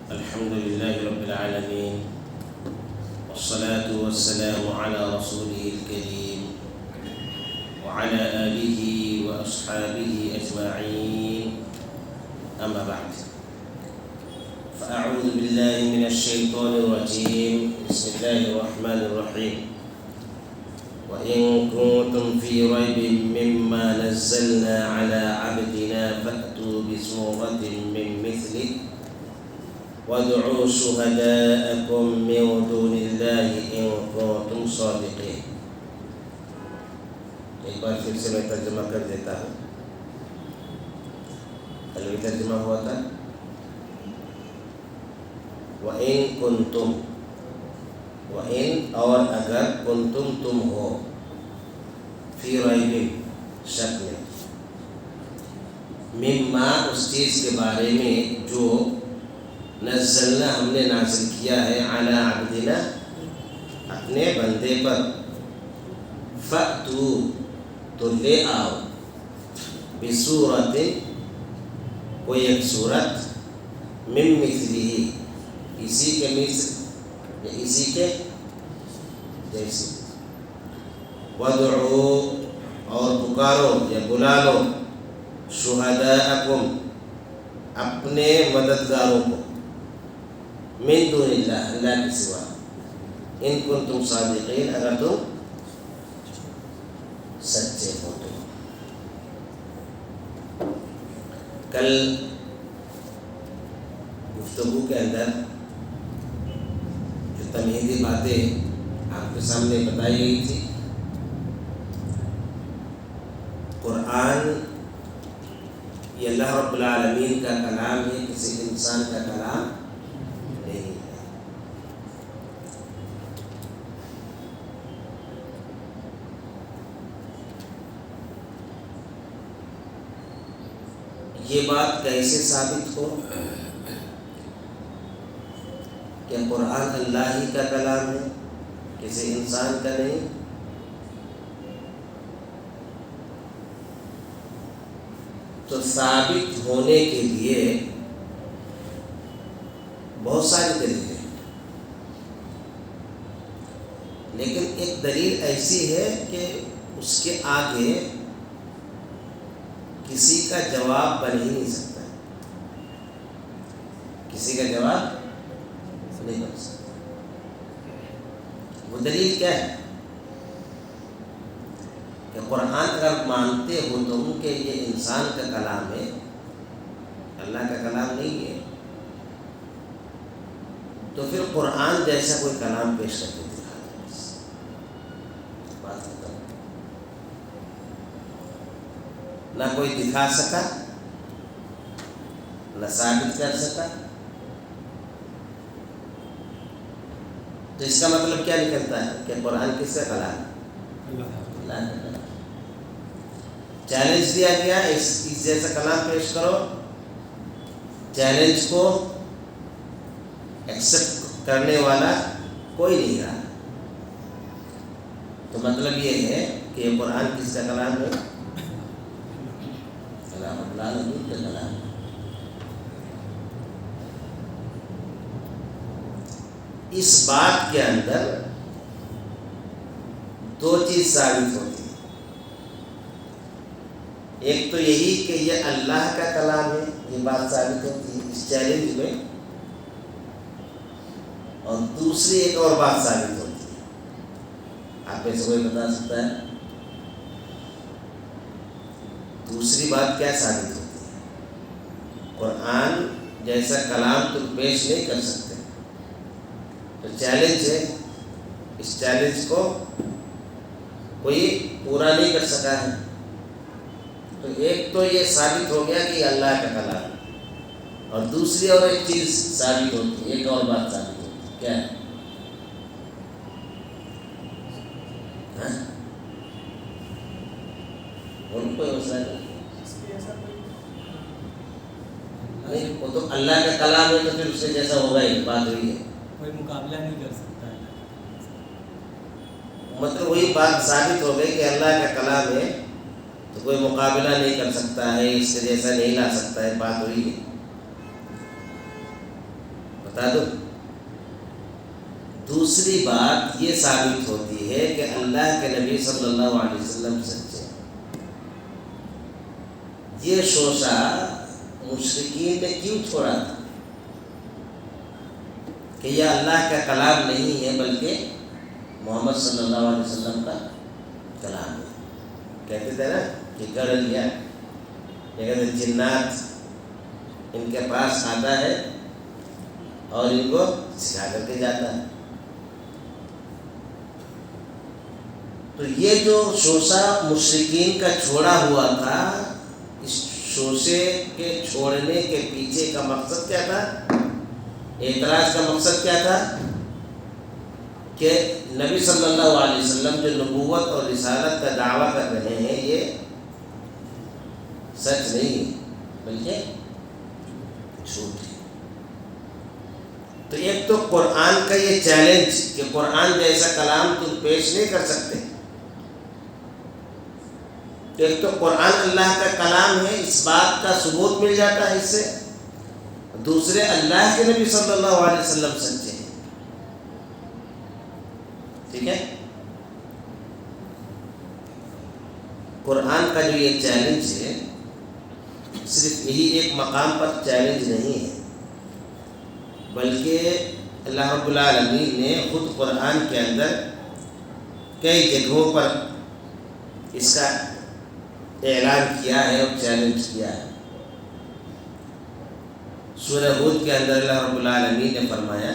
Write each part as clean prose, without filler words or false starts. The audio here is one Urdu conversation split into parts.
الحمد لله رب العالمين والصلاة والسلام على رسوله الكريم وعلى آله وأصحابه أجمعين، أما بعد، فأعوذ بالله من الشيطان الرجيم. بسم الله الرحمن الرحيم. وإن كنتم في ريب مما نزلنا على عبدنا فأتوا بسورة من مثله وادعوا شهداءكم من دون الله إن كنتم صادقين. ایک بار پھر سے میں ترجمہ کر دیتا ہوں. کل بھی ترجمہ ہوا تھا. وَإِن كُنتُم، وَإِن اور اگر، کنتم تم ہو، فی ریب شک میں، مما اس چیز کے بارے میں جو نزلنا ہم نے نازل کیا ہے، علی عبدنا اپنے بندے پر، فأتو تو لے آؤ، بصورت کوئی ایک صورت، من مثلہ اسی کے مثل یا اسی کے جیسے، وادعو اور پکارو یا بلا لو، شہداءکم اپنے مددگاروں کو، من دون اللہ اللہ کے سوا، ان کنتم صادقین اگر تم سچے ہو تو. کل گفتگو کے اندر جو تمہیدی باتیں آپ کے سامنے بتائی گئی تھی، قرآن یہ اللہ رب العالمین کا کلام ہے، کسی انسان کا کلام نہیں ہے. یہ بات کیسے ثابت ہو کہ قرآن اللہ ہی کا کلام ہے، کسی انسان کا نہیں؟ تو ثابت ہونے کے لیے بہت ساری دلیلیں ہیں، لیکن ایک دلیل ایسی ہے کہ اس کے آگے کسی کا جواب بن ہی نہیں سکتا، کسی کا جواب نہیں بن سکتا. وہ دلیل کیا ہے؟ کہ قرآن اگر مانتے ہو تم کہ یہ انسان کا کلام ہے، اللہ کا کلام نہیں ہے، تو پھر قرآن جیسا کوئی کلام پیش کر کے دکھا دو، بات ختم. نہ کوئی دکھا سکا، نہ ثابت کر سکا، تو اس کا مطلب کیا نکلتا ہے کہ قرآن کس کا کلام ہے؟ اللہ کا کلام. چیلنج دیا گیا اس جیسا کلام پیش کرو، چیلنج کو ایکسپٹ کرنے والا کوئی نہیں رہا. تو مطلب یہ ہے کہ یہ قرآن کس کا کلام ہے؟ کلام اللہ کا کلام ہے. اس بات کے اندر دو چیز ثابت ہوتی ہے. ایک تو یہی کہ یہ اللہ کا کلام ہے، یہ بات ثابت ہوتی ہے اس چیلنج میں، اور دوسری ایک اور بات ثابت ہوتی ہے. آپ میں سے کوئی بتا سکتا ہے دوسری بات کیا ثابت ہوتی ہے؟ قرآن جیسا کلام تم پیش نہیں کر سکتے، تو چیلنج ہے، اس چیلنج کو کوئی پورا نہیں کر سکا ہے. تو ایک تو یہ ثابت ہو گیا کہ یہ اللہ کا کلام ہے، اور دوسری اور ایک چیز ثابت ہوتی ہے، ایک اور بات ثابت ہوتی ہے. کیا ہے؟ ان کو مسئلہ نہیں، وہ تو اللہ کا کلام ہے، تو پھر اس سے جیسا ہوگا ہی، بات ہوئی ہے. کوئی مقابلہ نہیں کر سکتا ہے. مطلب وہی بات ثابت ہو گئی کہ اللہ کا کلام ہے تو کوئی مقابلہ نہیں کر سکتا ہے، اس سے جیسا نہیں لا سکتا ہے، بات ہوئی ہے. بتا دو. دوسری بات یہ ثابت ہوتی ہے کہ اللہ کے نبی صلی اللہ علیہ وسلم سچے. یہ شوشہ مشرکین نے کیوں چھوڑا تھا کہ یہ اللہ کا کلام نہیں ہے بلکہ محمد صلی اللہ علیہ وسلم کا کلام ہے. کہتے تھے نا کہ گڑھ لیا، یہ کہتے جنات ان کے پاس آتا ہے اور ان کو سکھا کر کے جاتا ہے. تو یہ جو شوشہ مشرکین کا چھوڑا ہوا تھا، اس شوشے کے چھوڑنے کے پیچھے کا مقصد کیا تھا؟ اعتراض کا مقصد کیا تھا؟ کہ نبی صلی اللہ علیہ وسلم جو نبوت اور رسالت کا دعویٰ کر رہے ہیں یہ سچ نہیں ہے بلکہ جھوٹ ہے. تو ایک تو قرآن کا یہ چیلنج کہ قرآن جیسا کلام تم پیش نہیں کر سکتے. ایک تو قرآن اللہ کا کلام ہے، اس بات کا ثبوت مل جاتا ہے اس سے. دوسرے اللہ کے نبی صلی اللہ علیہ وسلم سچے ہیں. ٹھیک ہے. قرآن کا جو یہ چیلنج ہے صرف یہی ایک مقام پر چیلنج نہیں ہے بلکہ اللہ رب العالمین نے خود قرآن کے اندر کئی جگہوں پر اس کا اعلان کیا ہے اور چیلنج کیا ہے. سورہ ہود کے اندر اللہ رب العالمین نے فرمایا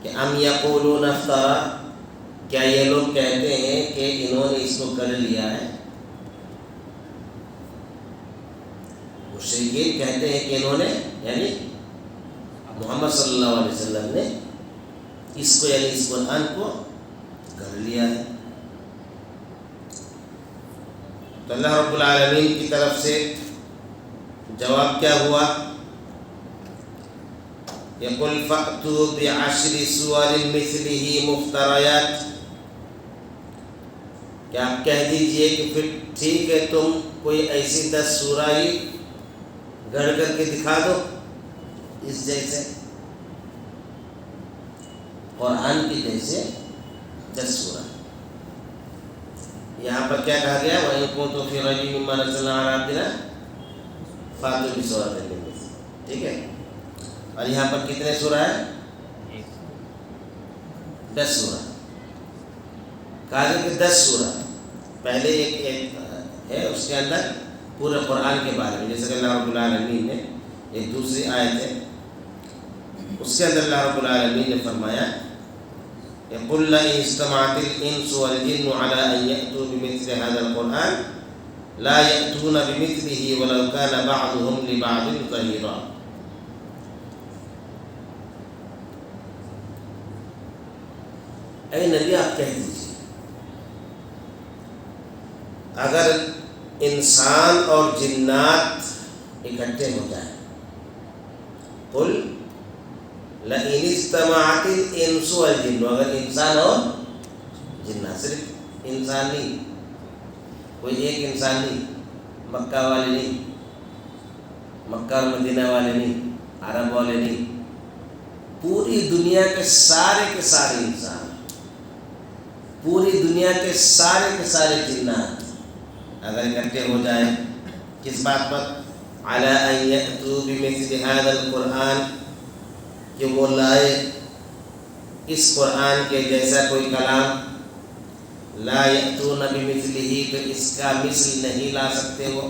کہ ام یقولون افترا، کیا یہ لوگ کہتے ہیں کہ انہوں نے اس کو کر لیا ہے. مشرکین کہتے ہیں کہ انہوں نے یعنی محمد صلی اللہ علیہ وسلم نے اس کو یعنی اس قرآن کو کر لیا ہے. تو اللہ رب العالمین کی طرف سے جواب کیا ہوا؟ یقول فأتوا بعشر سور مثلہ مفتریات، کہ آپ کہہ دیجئے کہ پھر ٹھیک ہے تم کوئی ایسی 10 سورہ ہی گھڑ کر کے دکھا دو اس جیسے قرآن کی جیسے 10 سورہ. یہاں پر کیا کہا گیا؟ وَإِن كُنتُمْ فِي رَيْبٍ مِّمَّا نَزَّلْنَا عَلَىٰ عَبْدِنَا فَأْتُوا بِسُورَةٍ مِّن مِّثْلِهِ. ٹھیک ہے. اور یہاں پر کتنے سورہ ہیں؟ 10 سورہ. کہا گیا کہ 10 سورہ. پہلے ایک ہے اس کے اندر پورے قرآن کے بارے میں، جیسے کہ اللہ رب العالمین نے ایک دوسری آیت ہے اس کے اندر اللہ رب العالمین نے فرمایا قُلْ لَئِنِ اجْتَمَعَتِ الْإِنسُ وَالْجِنُّ عَلَىٰ أَن يَأْتُوا بِمِثْلِ هَٰذَا الْقُرْآنِ لَا يَأْتُونَ بِمِثْلِهِ وَلَوْ كَانَ بَعْضُهُمْ لِبَعْضٍ ظَهِيرًا. اے نبی آپ کہہ دیجیے اگر انسان اور جنات اکٹھے ہو جائیں، قل لئن اجتمعت الانس والجن، اگر انسان اور جنات، صرف انسان نہیں، کوئی ایک انسان نہیں، مکہ والے نہیں، مکہ اور مدینہ والے نہیں، عرب والے نہیں، پوری دنیا کے سارے انسان، پوری دنیا کے سارے جنات اگر اکٹھے ہو جائیں کس بات پر؟ علی ان یأتوا بمثل هذا القرآن، کہ وہ لائے اس قرآن کے جیسا کوئی کلام. لا یأتون بمثلہ، تو اس کا مثل نہیں لا سکتے وہ.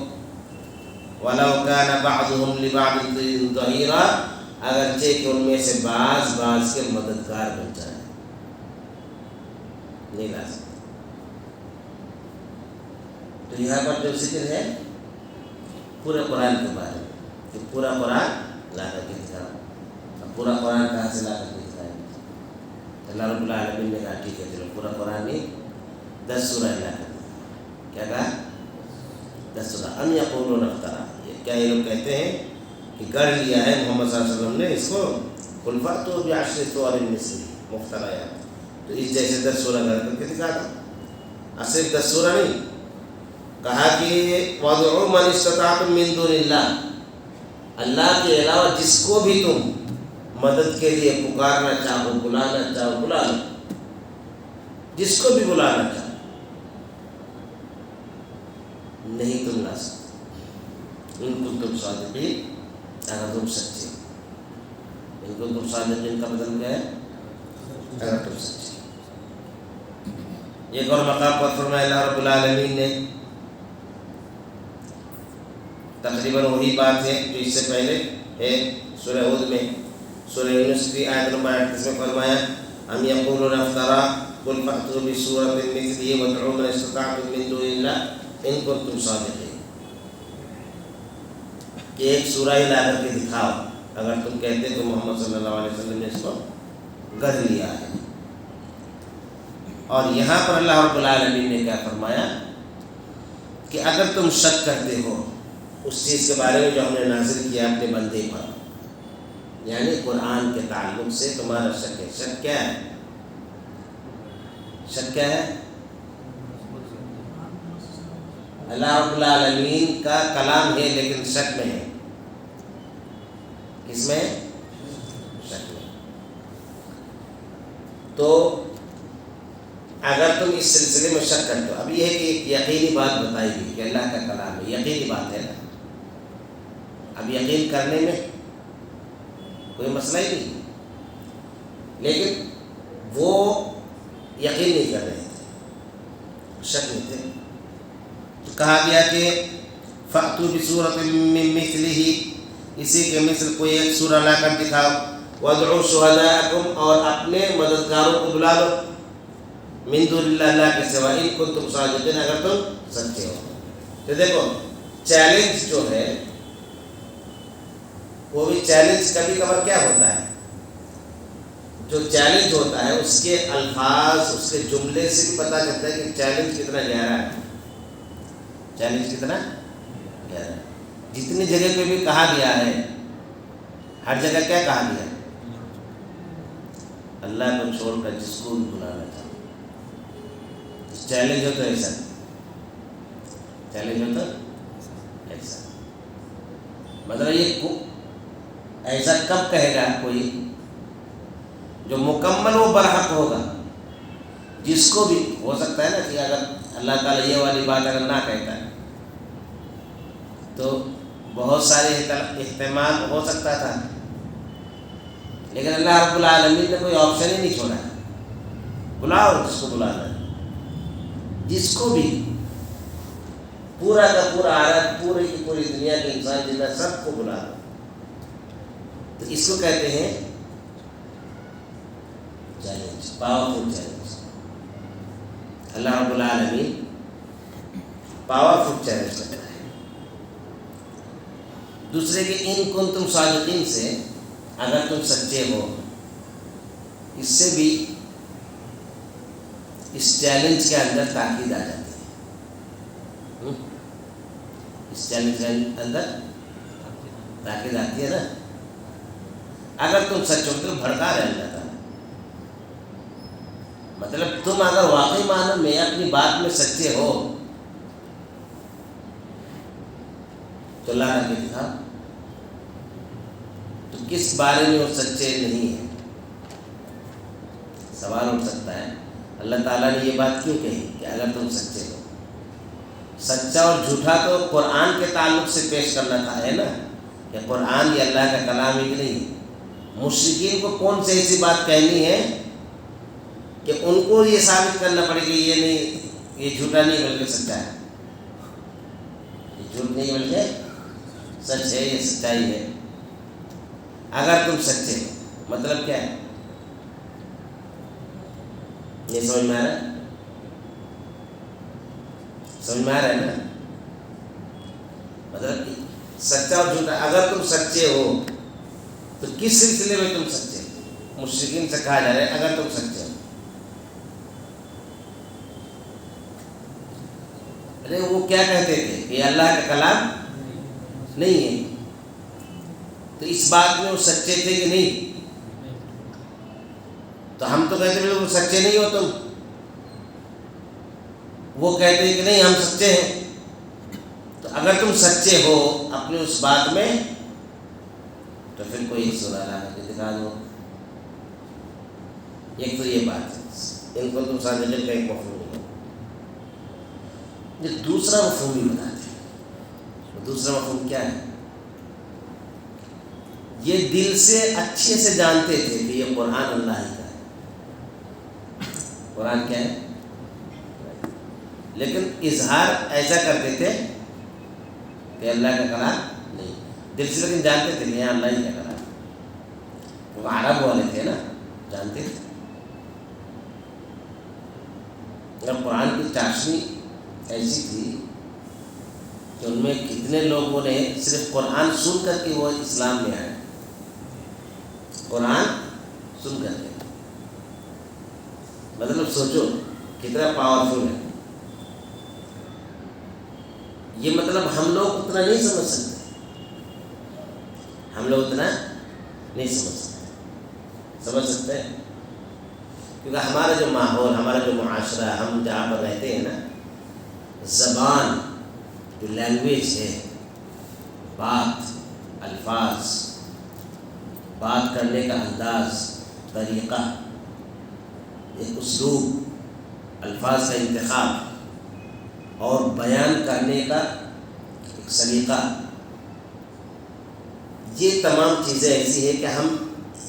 ولو کان بعضهم لبعض ظہیرا، اگرچہ کہ ان میں سے بعض کے مددگار بن جائے، نہیں لا سکتے. تو یہاں پر جو ذکر ہے پورے قرآن کے بارے میں کہ پورا قرآن لا کر کے دکھاؤ. اب پورا قرآن کہاں سے لا کر کے دکھائیں گے؟ اللہ رب العالمین نے کہا ٹھیک ہے چلو پورا قرآن نہیں 10 سورہ لا کر دکھاؤ. کیا کہا؟ 10 سورہ. ام یقولون افترا، کیا یہ لوگ کہتے ہیں کہ گڑھ لیا ہے محمد صلی اللہ علیہ وسلم نے اس کو. قل فأتوا بعشر سور مثلہ مفتریات، تو اس جیسے 10 سورہ گھڑ کر کے دکھا دو. اور صرف 10 سورہ نہیں، کہا کہ وَادْعُوا مَنِ اسْتَطَعْتُم مِّن دُونِ اللَّهِ، اللہ کے علاوہ جس کو بھی تم مدد کے لیے پکارنا چاہو، بلانا چاہو، بلا لو، جس کو بھی بلانا چاہو، نہیں تم لا سکتے۔ ان کو تم صادقین، اگر تم سچے ہو۔ ان کو تم صادقین کا مطلب کیا ہے؟ اگر تم سچے ہو۔ ایک اور مقام پر فرمایا اللہ رب العالمین نے، تقریباً وہی بات ہے جو اس سے پہلے ہے سورہ ہود میں، سورہ یونس کی آیت نمبر 38 میں فرمایا ام یقولون افترا قل فأتوا بسورۃ مثلہ وادعوا من استطعتم من دون اللہ ان کنتم صادقین، کہ ایک سورہ ہی لا کر کے دکھاؤ اگر تم کہتے تو محمد صلی اللہ علیہ وسلم نے اس کو گڑھ لیا ہے۔ اور یہاں پر اللہ رب العالمین نے کیا فرمایا کہ اگر تم شک کرتے ہو اس چیز کے بارے میں جو ہم نے نازل کیا اپنے بندے پر، یعنی قرآن کے تعلق سے تمہارا شک ہے۔ شک کیا ہے؟ شک کیا ہے؟ اللہ رب العالمین کا کلام ہے لیکن شک میں ہے۔ کس میں؟ شک میں۔ تو اگر تم اس سلسلے میں شک کرتے ہو، اب یہ ہے کہ ایک یقینی بات بتائی گئی کہ اللہ کا کلام ہے، یقینی بات ہے نا، اب یقین کرنے میں کوئی مسئلہ ہی نہیں، لیکن وہ یقین نہیں کر رہے تھے، شک میں تھے، تو کہا گیا کہ فأتوا بسورۃ من مثلہ، اسی کے مثل کوئی ایک سورہ لا کر دکھاؤ، وادعوا شہداءکم، اور اپنے مددگاروں کو بلا لو، من دون اللہ، اللہ کے سوا، ان کنتم صادقین، اگر تم سچے ہو۔ تو دیکھو چیلنج جو ہے وہ بھی چیلنج کبھی کبھار کیا ہوتا ہے، جو چیلنج ہوتا ہے اس کے الفاظ، اس کے جملے سے بھی پتہ چلتا ہے کہ چیلنج کتنا گہرا ہے، چیلنج کتنا گہرا ہے۔ جتنی جگہ پہ بھی کہا گیا ہے، ہر جگہ کیا کہا گیا ہے؟ اللہ کو چھوڑ کر جس کو بھی بلانا چاہو۔ چیلنج ہو تو ایسا، چیلنج ہو تو ایسا، مطلب یہ ایسا کب کہے گا کوئی جو مکمل و برحق ہوگا، جس کو بھی ہو سکتا ہے نا کہ اگر اللہ تعالیٰ یہ والی بات اگر نہ کہتا ہے تو بہت سارے احتمال ہو سکتا تھا، لیکن اللہ رب العالمین نے کوئی آپشن ہی نہیں چھوڑا ہے، بلاؤ جس کو بلانا ہے، جس کو بھی، پورا کا پورا عالم، پوری کی پوری دنیا کے انسان جنہ سب کو بلا دو، تو اس کو کہتے ہیں چیلنج، پاورفل چیلنج۔ اللہ رب العالمین پاورفل چیلنج کرتا ہے۔ دوسرے کہ ان کنتم صادقین سے، اگر تم سچے ہو، اس سے بھی اس چیلنج کے اندر تاکید آ جاتی ہے، اس چیلنج کے اندر تاکید آتی ہے نا، اگر تم سچ ہو تو بھڑکا رہے اللہ تعالیٰ، مطلب تم اگر واقعی معنی میں اپنی بات میں سچے ہو تو لا کر کے دکھاؤ، تو کس بارے میں وہ سچے نہیں ہیں؟ سوال اٹھ سکتا ہے اللہ تعالیٰ نے یہ بات کیوں کہی کہ اگر تم سچے ہو؟ سچا اور جھوٹا تو قرآن کے تعلق سے پیش کرنا تھا، ہے نا، کہ قرآن یہ اللہ کا کلام ہی نہیں۔ مشرکین کو کون سی ایسی بات کہنی ہے کہ ان کو یہ ثابت کرنا پڑے کہ یہ نہیں، یہ جھوٹا نہیں بلکہ سچا ہے، یہ جھوٹ نہیں بلکہ سچ ہے، یہ سچائی ہے۔ اگر تم سچے ہو مطلب کیا ہے؟ یہ سمجھ میں آ رہا ہے؟ سمجھ میں آ رہا ہے نا؟ مطلب سچا اور جھوٹا، اگر تم سچے ہو تو کس سلسلے میں تم سچے ہو؟ مشرکین سے کہا جا رہا ہے اگر تم سچے ہو، ارے وہ کیا کہتے تھے کہ اللہ کا کلام نہیں ہے، تو اس بات میں وہ سچے تھے کہ نہیں؟ تو ہم تو کہتے ہیں وہ سچے نہیں ہو تم، وہ کہتے ہیں کہ نہیں ہم سچے ہیں۔ تو اگر تم سچے ہو اپنی اس بات میں تو پھر کوئی ایک سورہ لا کے دکھا دو. ایک تو یہ بات ہے، ان کو تو صادقین کا ایک مفہوم ہے. یہ دوسرا مفہوم بھی بتاتے ہیں. دوسرا مفہوم کیا ہے؟ یہ دل سے اچھے سے جانتے تھے کہ یہ قرآن اللہ ہی کا ہے. قرآن کیا ہے؟ لیکن اظہار ایسا کرتے تھے کہ اللہ کا کلام نہیں. دل سے لیکن جانتے تھے کہ یہ اللہ ہی کا کلام. وہ عرب والے تھے نا، جانتے تھے. اگر قرآن کی چاشنی ایسی تھی کہ ان میں کتنے لوگوں نے صرف قرآن سن کر کے وہ اسلام میں آئے. قرآن سن کر کے، مطلب سوچو کتنا پاورفل ہے یہ. مطلب ہم لوگ اتنا نہیں سمجھ سکتے، ہم لوگ اتنا نہیں سمجھ سکتے. سمجھ سکتے ہیں کیونکہ ہمارا جو ماحول، ہمارا جو معاشرہ، ہم جہاں پر رہتے ہیں نا، زبان جو لینگویج ہے، بات، الفاظ، بات کرنے کا انداز، طریقہ، ایک اسلوب، الفاظ کا انتخاب اور بیان کرنے کا ایک سلیقہ، یہ تمام چیزیں ایسی ہیں کہ ہم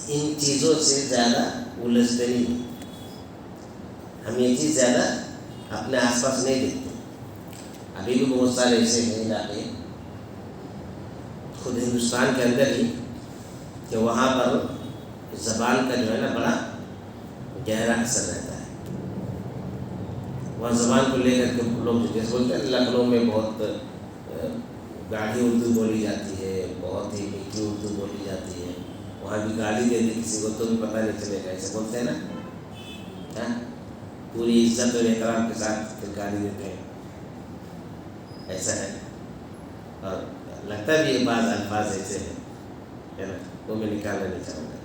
ان چیزوں سے زیادہ الجھتے نہیں. ہم یہ چیز زیادہ اپنے آس پاس نہیں دیکھتے. ابھی بھی بہت سارے ایسے ہیں علاقے خود ہندوستان کے اندر ہی کہ وہاں پر زبان کا جو ہے نا بڑا گہرا اثر رہتا ہے. وہاں زبان کو لے کر کے لوگ جیسے بولتے ہیں لکھنؤ میں بہت گاڑھی اردو بولی جاتی ہے، بہت ہی میٹھی اردو بولی جاتی ہے. وہاں بھی گالی دے دی کسی کو تو بھی پتہ نہیں چلے گا. ایسے بولتے ہیں نا، پوری عزت اور احترام کے ساتھ پھر گالی دیتے ہیں. ایسا ہے. اور لگتا بھی یہ بعض الفاظ ایسے ہیں ہے نا، وہ میں نکالنا نہیں چاہوں گا.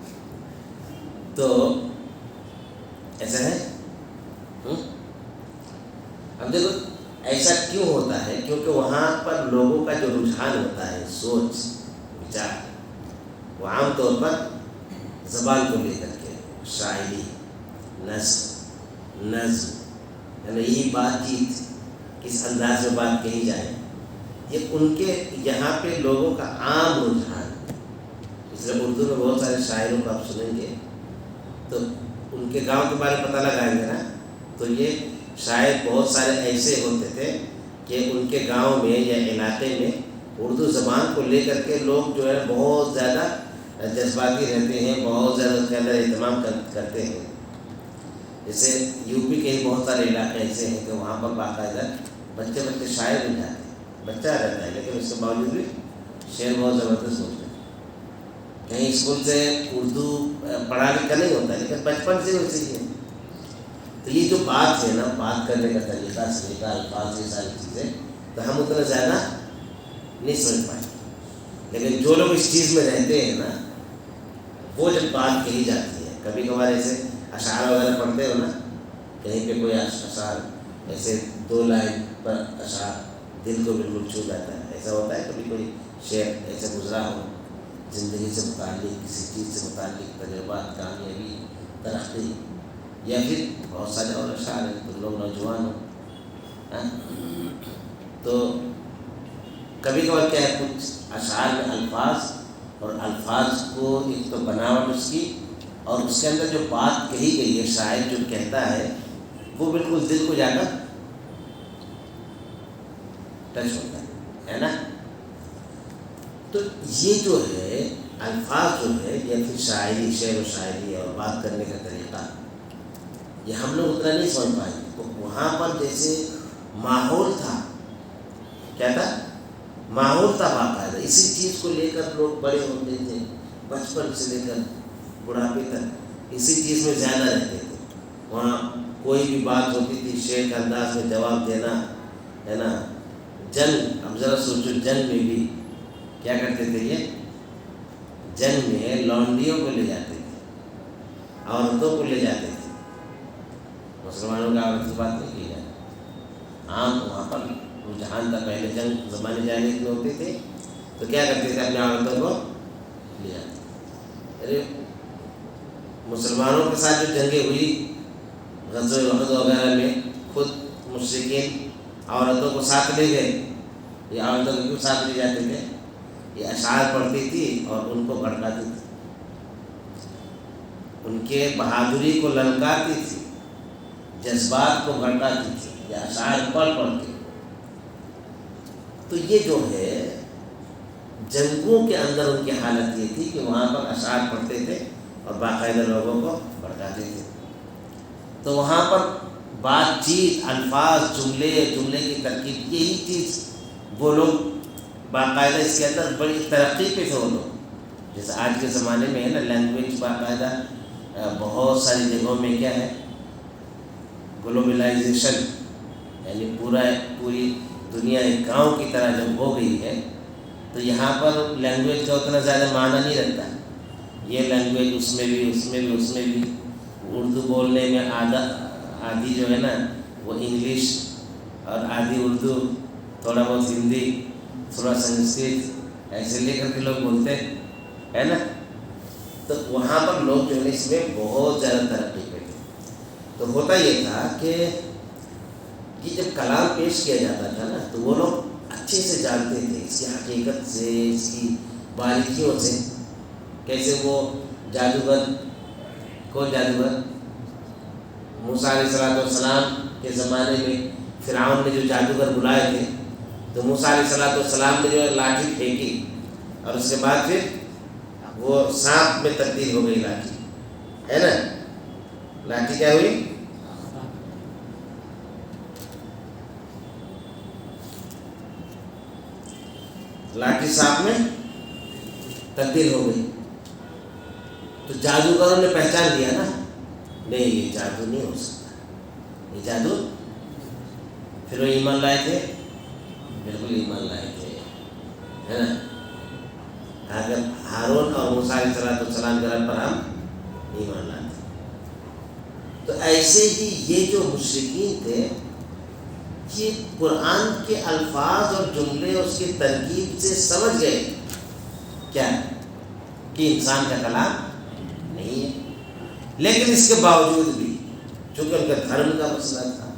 تو ایسا ہے. اب دیکھو ایسا کیوں ہوتا ہے؟ کیونکہ وہاں پر لوگوں کا جو رجحان ہوتا ہے، سوچ، وچار، وہ عام طور پر زبان کو لے کر کے شاعری، نظم ہے نا، یہی بات چیت کس انداز میں بات کہی جائے، یہ ان کے یہاں پہ لوگوں کا عام رجحان. اس لیے اردو میں بہت سارے شاعروں کو آپ سنیں گے تو ان کے گاؤں کے بارے میں پتہ لگائیں گے نا، تو یہ شاعر بہت سارے ایسے ہوتے تھے کہ ان کے گاؤں میں یا علاقے میں اردو زبان کو لے کر کے لوگ جو ہے بہت زیادہ جذباتی رہتے ہیں، بہت زیادہ اس کے اندر اہتمام کرتے ہیں. جیسے یو پی کے ہی بہت سارے علاقے ایسے ہیں کہ وہاں پر باقاعدہ بچے شاعر بن جاتے ہیں. بچہ رہتا ہے لیکن اس کے باوجود بھی شعر بہت زبردست ہوتے ہیں. کہیں اسکول سے اردو پڑھا لکھا نہیں ہوتا لیکن بچپن سے ویسے ہی ہے. تو یہ جو بات ہے نا، بات کرنے کا طریقہ، سلیقہ، الفاظ، یہ ساری چیزیں تو ہم اتنا زیادہ نہیں سمجھ پائیں. لیکن جو لوگ اس چیز میں رہتے ہیں نا، وہ جب بات کہی جاتی ہے، کبھی کبھار ایسے اشعار وغیرہ پڑھتے ہو نا، کہیں پہ کوئی اشعار ایسے 2 لائن پر اشعار دل کو بالکل چھو جاتا ہے. ایسا ہوتا ہے کبھی کوئی شعر ایسے گزرا ہو زندگی سے متعلق، کسی چیز سے متعلق، تجربات، کامیابی، ترقی، یا پھر بہت سارے اور اشعار ہیں تو لوگ نوجوان ہوں. تو کبھی کبھار کیا ہے، کچھ اشعار میں الفاظ اور الفاظ کو ایک تو بناوٹ اس کی اور اس کے اندر جو بات کہی گئی ہے، شاعر جو کہتا ہے وہ بالکل دل کو جا کر ٹچ ہوتا ہے نا. تو یہ جو ہے الفاظ جو ہے یا پھر شاعری، شعر و شاعری اور بات کرنے کا طریقہ، یہ ہم لوگ اتنا نہیں سمجھ پائے. تو وہاں پر جیسے ماحول تھا، کیا تھا؟ ماحول تھا باقاعدہ. اسی چیز کو لے کر لوگ بڑے ہوتے تھے، بچپن سے لے کر بڑھاپے تک اسی چیز میں زیادہ رہتے تھے. وہاں کوئی بھی بات ہوتی تھی شعر کے انداز میں جواب دینا ہے نا. جنگ، اب ذرا سوچو، جنگ میں بھی کیا کرتے تھے؟ یہ جنگ میں لونڈیوں کو لے جاتے تھے، عورتوں کو لے جاتے تھے. مسلمانوں کا عورت کی بات نہیں کی جاتی. عام وہاں پر رجحان تھا. پہلے جنگ زمانے جانے کے ہوتے تھے تو کیا کرتے تھے؟ اپنے عورتوں کو لیا. یعنی مسلمانوں کے ساتھ جو جنگیں ہوئی غزوہ احد وغیرہ میں، خود مشرکین عورتوں کو ساتھ لے گئے. یہ عورتوں کو کیوں ساتھ لے جاتے تھے؟ یہ اشعار پڑھتی تھی اور ان کو بھڑکاتی تھی، ان کے بہادری کو للکارتی تھی، جذبات کو بھڑکاتی تھی، یہ اشعار پڑھ کے. تو یہ جو ہے جنگوں کے اندر ان کی حالت یہ تھی کہ وہاں پر اشعار پڑھتے تھے اور باقاعدہ لوگوں کو بھڑکاتے تھے. تو وہاں پر بات چیت، الفاظ، جملے کی ترکیب، یہی چیز وہ لوگ باقاعدہ اس کے اندر بڑی ترقی پہ تھے وہ لوگ. جیسے آج کے زمانے میں ہے نا لینگویج باقاعدہ بہت ساری جگہوں میں کیا ہے گلوبلائزیشن، یعنی پوری دنیا ایک گاؤں کی طرح جب ہو گئی ہے تو یہاں پر لینگویج کا اتنا زیادہ معنی نہیں رکھتا. یہ لینگویج اس میں بھی اردو بولنے میں آدھی جو ہے نا وہ انگلش اور آدھی اردو، تھوڑا بہت ہندی، تھوڑا سنسکرت، ایسے لے کر کے لوگ بولتے ہے نا. تو وہاں پر لوگ جو ہے اس میں بہت زیادہ ترقی پہ تھے. تو ہوتا یہ تھا کہ جب کلام پیش کیا جاتا تھا نا تو وہ لوگ اچھے سے جانتے تھے اس کی حقیقت سے، اس کی باریکیوں سے. کیسے وہ جادوگر، کون جادوگر؟ موسیٰ علیہ السلام کے زمانے میں فرعون نے جو جادوگر بلائے تھے تو موسیٰ علیہ السلام نے جو لاٹھی پھینکی اور اس کے بعد پھر وہ سانپ میں تبدیل ہو گئی لاٹھی، ہے نا. لاٹھی کیا ہوئی؟ لاٹھی سانپ میں تبدیل ہو گئی. تو جادوگروں نے پہچان لیا نا، نہیں یہ جادو نہیں ہو سکتا، یہ جادو. پھر وہ ایمان لائے تھے، بالکل ایمان لائے تھے، ہے نا. اگر ہارون اور موسیٰ علیہ السلام کے رب پر ہم ایمان لاتے. تو ایسے ہی یہ جو مشرکین تھے یہ قرآن کے الفاظ اور جملے اس کی ترکیب سے سمجھ گئے کیا کہ انسان کا کلام نہیں ہے. لیکن اس کے باوجود بھی چونکہ ان کا دھرم کا مسئلہ تھا،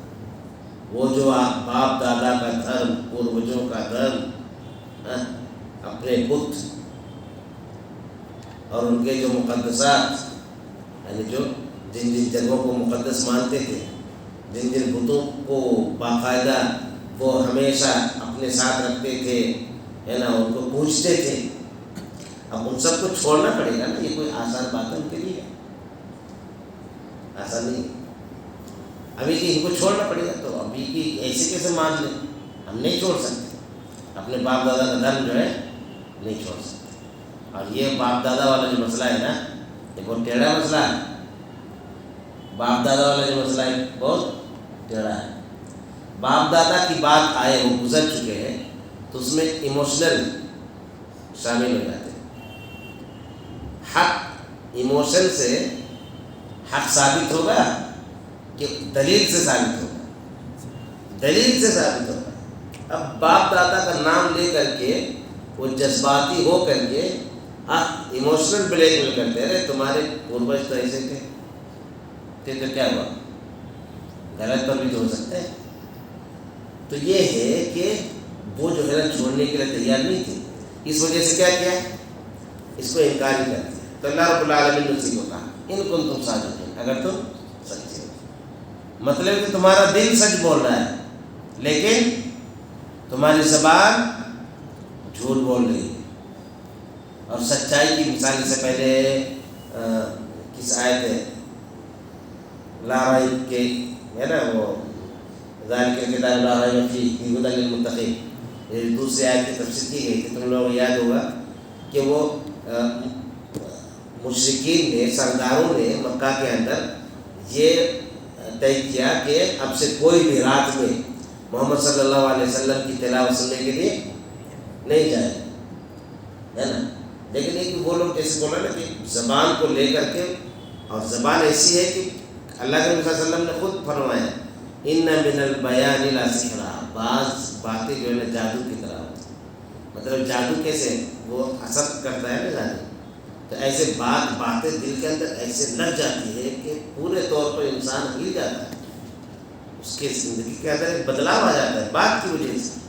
وہ جو باپ دادا کا دھرم، پوروجوں کا دھرم، اپنے بت اور ان کے جو مقدسات، یعنی جو جن جگہوں کو مقدس مانتے تھے، جن بتوں کو باقاعدہ وہ ہمیشہ اپنے ساتھ رکھتے تھے، ہے نا، ان کو پوجتے تھے. اب ان سب کو چھوڑنا پڑے گا نا. یہ کوئی آسان بات ہے ان کے لیے؟ آسان نہیں. ابھی کہ ان کو چھوڑنا پڑے گا تو ابھی کی ایسے کیسے مان لیں؟ ہم نہیں چھوڑ سکتے اپنے باپ دادا کا دھرم جو ہے نہیں چھوڑ سکتے. اور یہ باپ دادا والا جو مسئلہ ہے نا یہ بہت ٹیڑھا مسئلہ ہے. باپ دادا والا جو مسئلہ ہے بہت ٹیڑھا ہے. باپ دادا کی بات آئے، وہ گزر چکے ہیں تو اس میں ایموشنل شامل ہو جاتے ہیں. حق ایموشن سے حق ثابت ہوگا کہ دلیل سے ثابت ہوگا؟ دلیل سے ثابت ہوگا. اب باپ دادا کا نام لے کر کے وہ جذباتی ہو کر کے ایموشنل بلیک میل کرتے ہیں. تمہارے پوروج تو ایسے تھے تو کیا ہوا؟ غلط پر بھی تو ہو سکتے ہیں. تو یہ ہے کہ وہ جو ہے نا چھوڑنے کے لیے تیار نہیں تھی. اس وجہ سے کیا کیا؟ اس کو انکار ہی کر دیا. تو اللہ رب العالمین نے اسی کو کہا ان کنتم صادقین، اگر تم سچے ہو. مطلب کہ تمہارا دل سچ بول رہا ہے لیکن تمہاری زبان جھوٹ بول رہی ہے. اور سچائی کی مثال سے پہلے کس آیت ہے لا ریب کے ہے نا، وہ ذالک الکتاب لا ریب فیہ ھدی للمتقین، یہ دوسری آیت کی تفسیر کی گئی تھی. تم لوگوں کو یاد ہوگا کہ وہ مشرکین نے، سرداروں نے مکہ کے اندر یہ طے کیا کہ اب سے کوئی بھی رات میں محمد صلی اللہ علیہ وسلم کی تلاوت سننے کے لیے نہیں جائے، ہے نا. لیکن ایک وہ لوگ جیسے بولا نا کہ زبان کو لے کر کے، اور زبان ایسی ہے کہ اللہ کے نبی صلی اللہ علیہ وسلم نے خود فرمایا ان من البیان لسحرا، بعض باتیں جو ہے نا جادو کی طرح ہوتی. مطلب جادو کیسے وہ اثر کرتا ہے نا جادو، تو ایسے باتیں دل کے اندر ایسے لگ جاتی ہے کہ پورے طور پر انسان ہل جاتا ہے، اس کے زندگی کے اندر ایک بدلاؤ آ جاتا ہے بات کی وجہ سے۔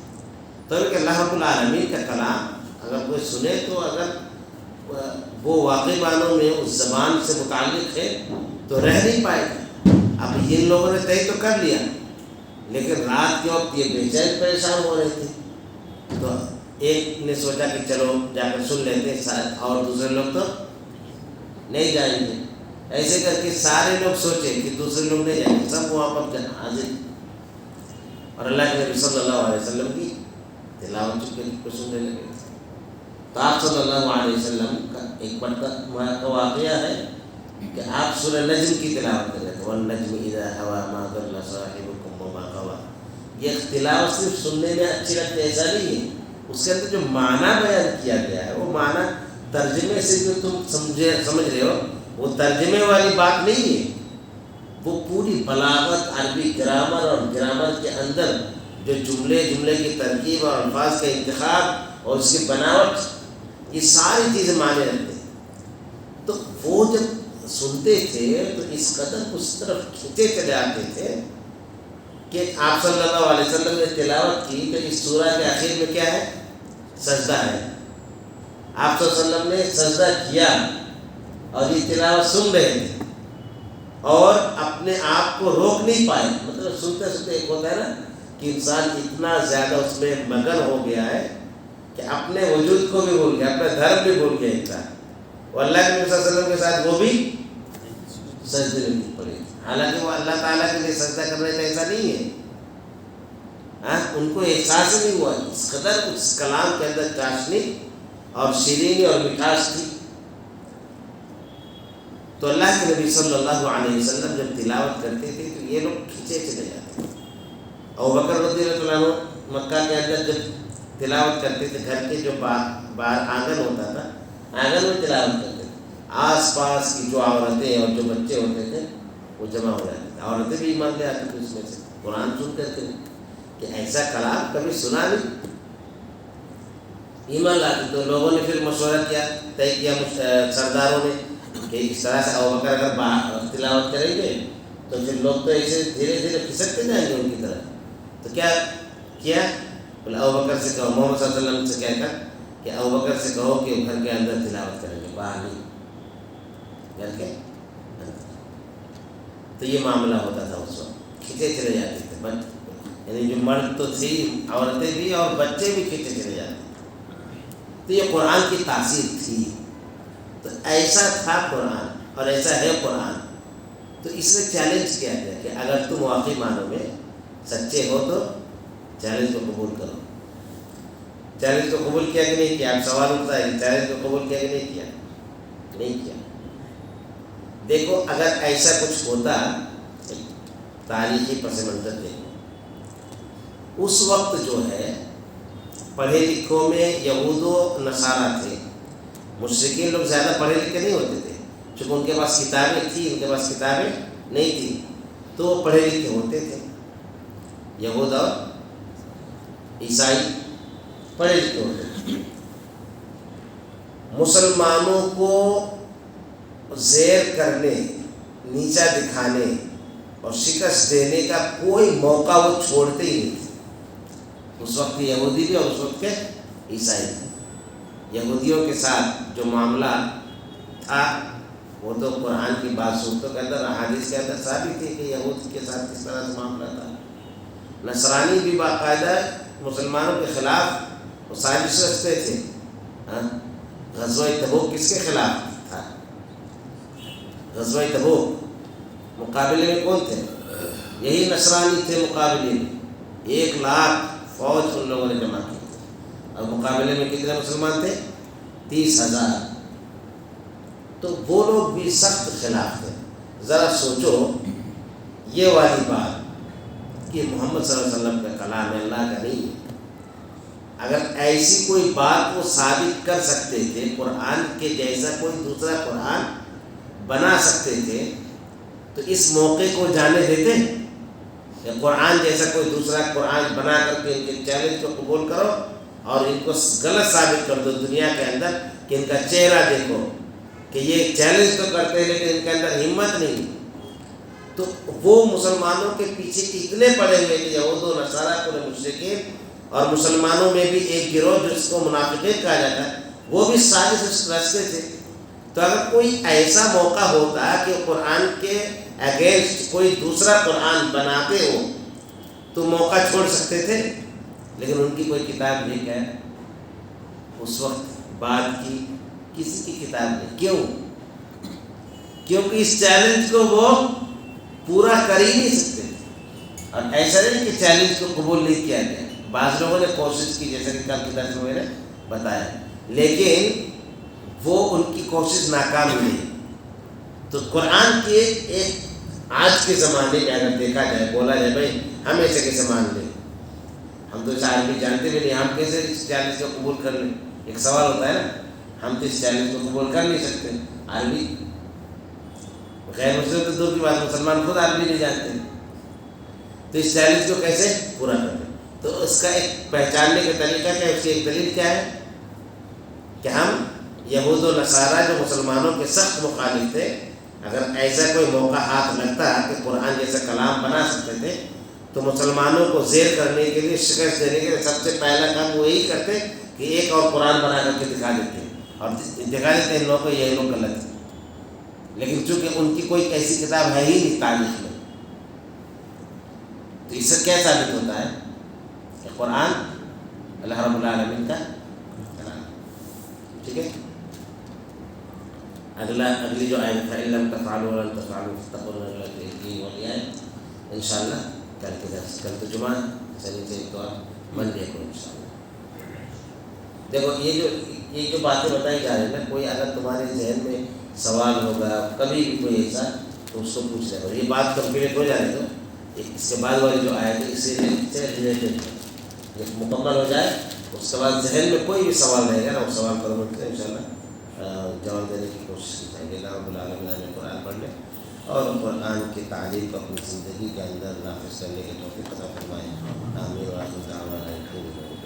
تو کہ اللہ رب العالمین کا کلام اگر کوئی سنے تو اگر وہ واقعی معنوں میں اس زبان سے متعلق ہے تو رہ نہیں پائے گا۔ اب ان لوگوں نے طے تو کر لیا، لیکن رات کے وقت یہ بے چین پریشان ہو رہے تھے، تو ایک نے سوچا کہ چلو جا کر سن لیتے ہیں، اور دوسرے لوگ تو نہیں جائیں گے۔ ایسے کر کے سارے لوگ سوچے کہ دوسرے لوگ نہیں جائیں گے، سب وہاں پر حاضر، اور اللہ کے نبی صلی اللہ علیہ وسلم کی تلاوت چکے کو سننے لگے۔ تو آپ صلی اللہ علیہ وسلم کا ایک مرتبہ کا واقعہ ہے کہ آپ سورہ نجم کی تلاوت کر رہے تھے، وَالنَّجْمِ إِذَا هَوَىٰ مَا ضَلَّ صَاحِبُكُمْ وَمَا غَوَىٰ۔ یہ تلاوت صرف سننے میں اچھی لگتی ہے ایسا نہیں ہے، اس کے اندر جو معنی بیان کیا گیا ہے وہ معنی ترجمے سے جو تم سمجھ رہے ہو وہ ترجمے والی بات نہیں ہے، وہ پوری بلاغت، عربی گرامر اور گرامر کے اندر جو جملے کی ترکیب اور الفاظ کا انتخاب اور اس کی بناوٹ، یہ ساری چیزیں معنی رکھتے ہیں۔ تو وہ جب سنتے تھے تو اس قدر اس طرف کھینچے چلے آتے تھے کہ آپ صلی اللہ علیہ وسلم نے تلاوت کی تو اس سورہ کے آخر میں کیا ہے؟ سجدہ ہے۔ آپ صلی اللہ علیہ وسلم نے سجدہ کیا اور یہ تلاوت سن رہے تھے اور اپنے آپ کو روک نہیں پائے۔ مطلب سنتے سنتے ایک ہوتا ہے نا کہ انسان اتنا زیادہ اس میں مگن ہو گیا ہے کہ اپنے وجود کو بھی بھول گیا، اپنا دھرم بھی بھول گیا انسان، اور اللہ کے نبی صلی اللہ علیہ وسلم کے ساتھ وہ بھی سجدے میں گر پڑے، حالانکہ وہ اللہ تعالیٰ کے لیے سجدہ کر رہے تھے، ایسا نہیں ہے۔ ان کو احساس ہی نہیں ہوا، اس قدر اس کلام کے اندر چاشنی اور شیرینی اور مٹھاس تھی۔ تو اللہ کے نبی صلی اللہ علیہ وسلم جب تلاوت کرتے تھے تو یہ لوگ کھینچے چلے جاتے تھے۔ ابوبکر رضی اللہ عنہ مکہ کے اندر جب تلاوت کرتے تھے، گھر کے جو باہر آنگن ہوتا تھا، آنگن میں تلاوت کرتے تھے، آس پاس کی جو عورتیں اور جو بچے ہوتے تھے وہ جمع ہو جاتے تھے، عورتیں بھی ایمان لے آتی تھیں اس میں سے، قرآن سن کر کے کہ ایسا کلام کبھی سنا نہیں، ایمان لاتے۔ تو لوگوں نے پھر مشورہ کیا، طے کیا سرداروں نے کہ اس طرح سے ابوبکر اگر تلاوت کریں گے تو پھر لوگ تو ایسے دھیرے دھیرے کھسکتے جائیں گے ان کی طرف۔ تو کیا کیا؟ بولے ابوبکر سے کہو، محمد صلی اللہ علیہ وسلم سے کہہ کر کہ ابوبکر سے کہو کہ گھر کے اندر تلاوت کریں گے، باہر نہیں، گھر کے اندر۔ تو یہ معاملہ ہوتا تھا اس وقت، کھینچے چلے جاتے تھے، یعنی جو مرد تو تھی، عورتیں بھی اور بچے بھی کھینچے چلے جاتے تھے۔ تو یہ قرآن کی تاثیر تھی۔ تو ایسا تھا قرآن اور ایسا ہے قرآن۔ تو اس میں چیلنج کیا گیا کہ اگر تم واقعی معنوں میں سچے ہو تو چیلنج کو قبول کرو۔ چیلنج کو قبول کیا کہ نہیں کیا؟ آپ سوال اٹھتا ہے کہ چیلنج کو قبول کیا کہ نہیں کیا؟ نہیں کیا۔ دیکھو اگر ایسا کچھ ہوتا، تاریخی پس منظر دیکھو، اس وقت جو ہے پڑھے لکھوں میں یہود و نصارہ تھے، مشرکین لوگ زیادہ پڑھے لکھے نہیں ہوتے تھے، چونکہ ان کے پاس کتابیں تھیں، ان کے پاس کتابیں نہیں تھیں، تو وہ پڑھے لکھے ہوتے تھے۔ یہود اور عیسائی پڑھے لکھے ہوتے تھے۔ مسلمانوں کو زیر کرنے، نیچا دکھانے اور شکست دینے کا کوئی موقع وہ چھوڑتے ہی نہیں تھے۔ اس وقت یہودی بھی اور اس وقت کے عیسائی بھی۔ یہودیوں کے ساتھ جو معاملہ تھا وہ تو قرآن کی بات صورتوں کے اندر، احادیث کے اندر ثابت ہے کہ یہود کے ساتھ کس طرح سے معاملہ تھا۔ نصرانی بھی باقاعدہ مسلمانوں کے خلاف وہ سازش رچتے تھے۔ غزوہ تبوک کس کے خلاف تھا؟ غزوہ تبوک مقابلے میں کون تھے؟ یہی نصرانی تھے مقابلے میں۔ 1,00,000 فوج ان لوگوں نے جمع کی اور مقابلے میں کتنے مسلمان تھے؟ 30,000۔ تو وہ لوگ بھی سخت خلاف تھے۔ ذرا سوچو یہ والی بات کہ محمد صلی اللہ علیہ وسلم کا کلام ہے، اللہ کا نہیں ہے، اگر ایسی کوئی بات وہ ثابت کر سکتے تھے، قرآن کے جیسا کوئی دوسرا قرآن بنا سکتے تھے، تو اس موقع کو جانے دیتے کہ قرآن جیسا کوئی دوسرا قرآن بنا کر کے ان کے چیلنج کو قبول کرو اور ان کو غلط ثابت کر دو دنیا کے اندر کہ ان کا چہرہ دیکھو، کہ یہ چیلنج تو کرتے ہیں لیکن ان کے اندر ہمت نہیں. تو وہ مسلمانوں کے پیچھے اتنے پڑے ہوئے کہ یہود و نصارہ پورے مشرکین اور مسلمانوں میں بھی ایک گروہ جس کو منافقین کہا جاتا ہے وہ بھی سازش رچتے تھے. تو اگر کوئی ایسا موقع ہوتا کہ قرآن کے اگینسٹ کوئی دوسرا قرآن بناتے ہو تو موقع چھوڑ سکتے تھے, لیکن ان کی کوئی کتاب نہیں ہے اس وقت بعد کی کسی کی کتاب نہیں. کیوں؟ کیونکہ اس چیلنج کو وہ پورا کر ہی نہیں سکتے. اور ایسا نہیں کہ چیلنج کو قبول نہیں کیا گیا, بعض لوگوں نے کوشش کی جیسا کہ کل کی درس میں نے بتایا, لیکن وہ ان کی کوشش ناکام ہوئی. تو قرآن کے ایک آج کے زمانے میں اگر دیکھا جائے بولا جائے بھائی ہم ایسے کیسے مان لیں, ہم تو اس عربی جانتے بھی نہیں, ہم کیسے اس چیلنج کو قبول کر لیں. ایک سوال ہوتا ہے نا, ہم تو اس چیلنج کو قبول کر نہیں سکتے. عربی غیر مسلم تو دور کی بات, مسلمان خود عربی نہیں جانتے, تو اس چیلنج کو کیسے پورا کر لیں. تو اس کا ایک پہچاننے کا طریقہ کیا ہے, اس کی ایک دلیل کیا ہے کہ ہم یہود و نصارہ جو مسلمانوں کے سخت مخالف تھے, اگر ایسا کوئی موقع ہاتھ لگتا کہ قرآن جیسا کلام بنا سکتے تھے تو مسلمانوں کو زیر کرنے کے لیے, شکست دینے کے لیے سب سے پہلا کام وہی کرتے کہ ایک اور قرآن بنا کر کے دکھا دیتے, اور دکھا دیتے ان لوگوں کو یہ لوگ غلط ہیں. لیکن چونکہ ان کی کوئی ایسی کتاب ہے ہی نہیں تاریخ میں, تو اس سے کیا ثابت ہوتا ہے کہ قرآن اللہ رب العالمین کا کلام. ٹھیک ہے, اگلی جو آیت ہے اِن لَمْ تَفْعَلُوا وَلَن تَفْعَلُوا فَاتَّقُوا النَّارَ الَّتِي وَقُودُهَا النَّاسُ, انشاءاللہ کل کے درس, کل تو جمعہ چلیے سے تو آپ منڈے کو انشاءاللہ. دیکھو یہ جو باتیں بتائی جا رہی ہیں نا, کوئی اگر تمہارے ذہن میں سوال ہوگا کبھی بھی کوئی ایسا تو اس کو پوچھ لے گا. یہ بات کمپلیٹ ہو جائے تو اس کے بعد والی جو آیت ہے اس سے ریلیٹڈ جب مکمل ہو جائے اس کے بعد ذہن میں کوئی بھی سوال رہے گا نا, وہ سوال پر ملتے ہیں انشاءاللہ جواب دینے کی کوشش کی جائے گی. اللہ رب العالمین نے قرآن پڑھ لیں اور قرآن کی تعلیم کو اپنی زندگی کے اندر نافذ کرنے کے توفیق عطا فرمائے. آمین.